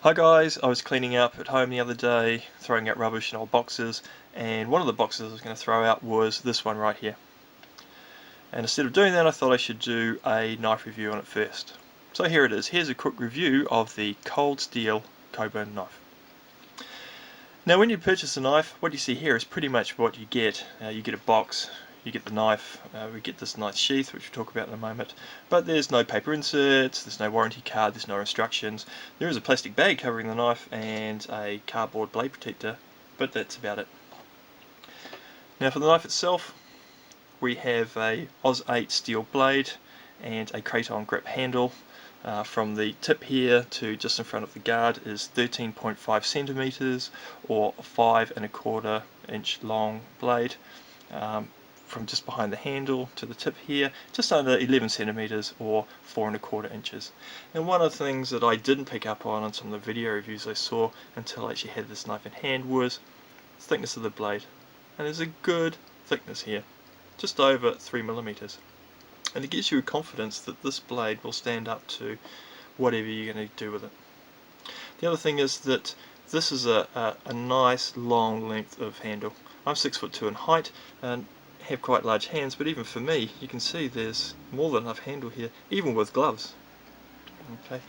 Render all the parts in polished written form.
Hi guys, I was cleaning up at home the other day, throwing out rubbish in old boxes, and one of the boxes I was going to throw out was this one right here. And instead of doing that, I thought I should do a knife review on it first. So here it is. Here's a quick review of the Cold Steel Kobun knife. Now when you purchase a knife, what you see here is pretty much what you get. You get a box, you get the knife, we get this nice sheath which we'll talk about in a moment, but there's no paper inserts, there's no warranty card, there's no instructions. There is a plastic bag covering the knife and a cardboard blade protector, but that's about it. Now for the knife itself, we have a Oz 8 steel blade and a kraton grip handle. From the tip here to just in front of the guard is 13.5 centimeters or 5¼ inch long blade. From just behind the handle to the tip here, just under 11 centimeters or 4¼ inches. And one of the things that I didn't pick up on some of the video reviews I saw until I actually had this knife in hand was the thickness of the blade. And there's a good thickness here, just over 3mm. And it gives you confidence that this blade will stand up to whatever you're going to do with it. The other thing is that this is a nice long length of handle. I'm 6'2" in height and have quite large hands, but even for me, you can see there's more than enough handle here, even with gloves. Okay.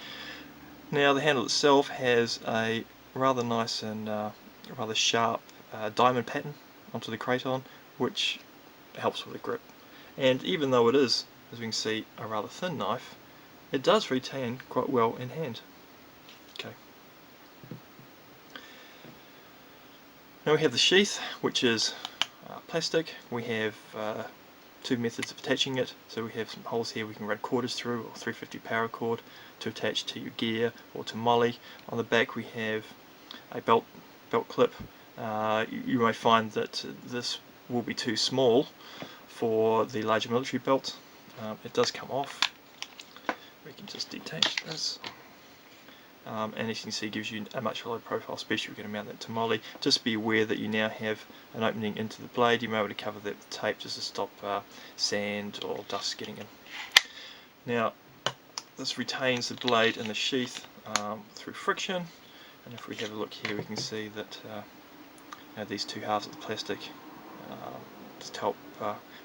Now the handle itself has a rather nice and rather sharp diamond pattern onto the kraton, which helps with the grip. And even though it is, as we can see, a rather thin knife, it does retain quite well in hand. Okay. Now we have the sheath, which is plastic. We have two methods of attaching it. So we have some holes here we can run cordage through, or 350 paracord to attach to your gear or to molly. On the back we have a belt clip. You may find that this will be too small for the larger military belt. It does come off. We can just detach this. And as you can see, it gives you a much lower profile, especially if you're going to mount that to molly. Just be aware that you now have an opening into the blade. You may be able to cover that with tape just to stop sand or dust getting in. Now this retains the blade in the sheath through friction, and if we have a look here we can see that these two halves of the plastic just help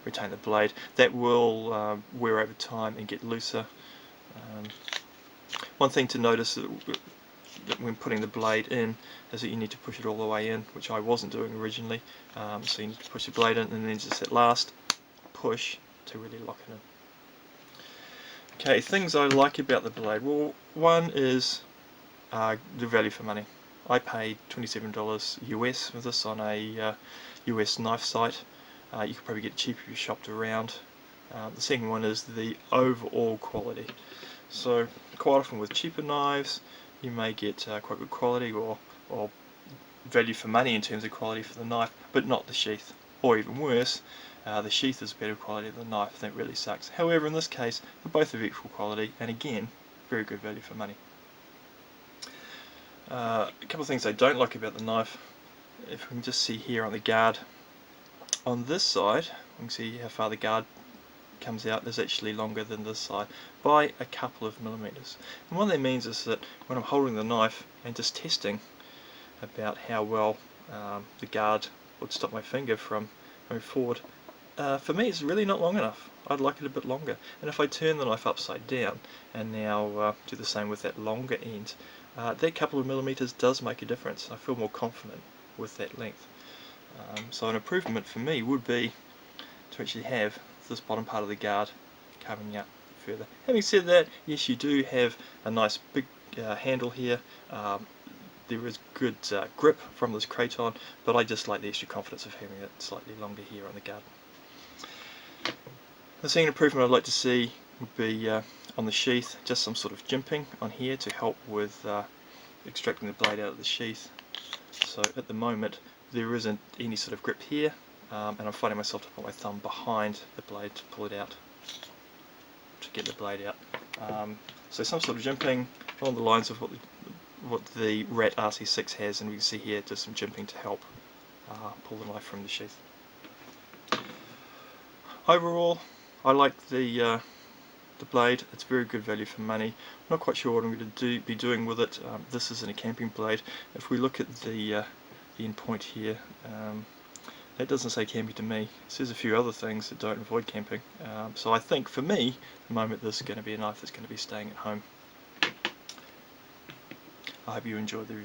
retain the blade. That will wear over time and get looser. One thing to notice that when putting the blade in is that you need to push it all the way in, which I wasn't doing originally. So you need to push the blade in and then just that last push to really lock it in. Okay, things I like about the blade. Well, one is the value for money. I paid $27 US for this on a US knife site. You could probably get it cheaper if you shopped around. The second one is the overall quality. So quite often with cheaper knives you may get quite good quality or value for money in terms of quality for the knife, but not the sheath. Or even worse, the sheath is better quality than the knife. That really sucks. However, in this case they're both of equal quality and again very good value for money. A couple of things I don't like about the knife. If we can just see here on the guard, on this side we can see how far the guard comes out is actually longer than this side by a couple of millimeters. And what that means is that when I'm holding the knife and just testing about how well the guard would stop my finger from going forward, for me it's really not long enough. I'd like it a bit longer. And if I turn the knife upside down and now do the same with that longer end, that couple of millimeters does make a difference. I feel more confident with that length. So an improvement for me would be to actually have this bottom part of the guard coming out further. Having said that, yes, you do have a nice big handle here. There is good grip from this kraton, but I just like the extra confidence of having it slightly longer here on the guard. The second improvement I'd like to see would be on the sheath, just some sort of jimping on here to help with extracting the blade out of the sheath. So at the moment there isn't any sort of grip here, and I'm finding myself to put my thumb behind the blade to pull it out, to get the blade out. So some sort of jimping along the lines of what the Rat RC6 has, and we can see here just some jimping to help pull the knife from the sheath. Overall, I like the the blade. It's very good value for money. I'm not quite sure what I'm going to be doing with it. This isn't a camping blade. If we look at the end point here, that doesn't say camping to me. It says a few other things that don't avoid camping. So I think for me, at the moment, this is going to be a knife that's going to be staying at home. I hope you enjoyed the review.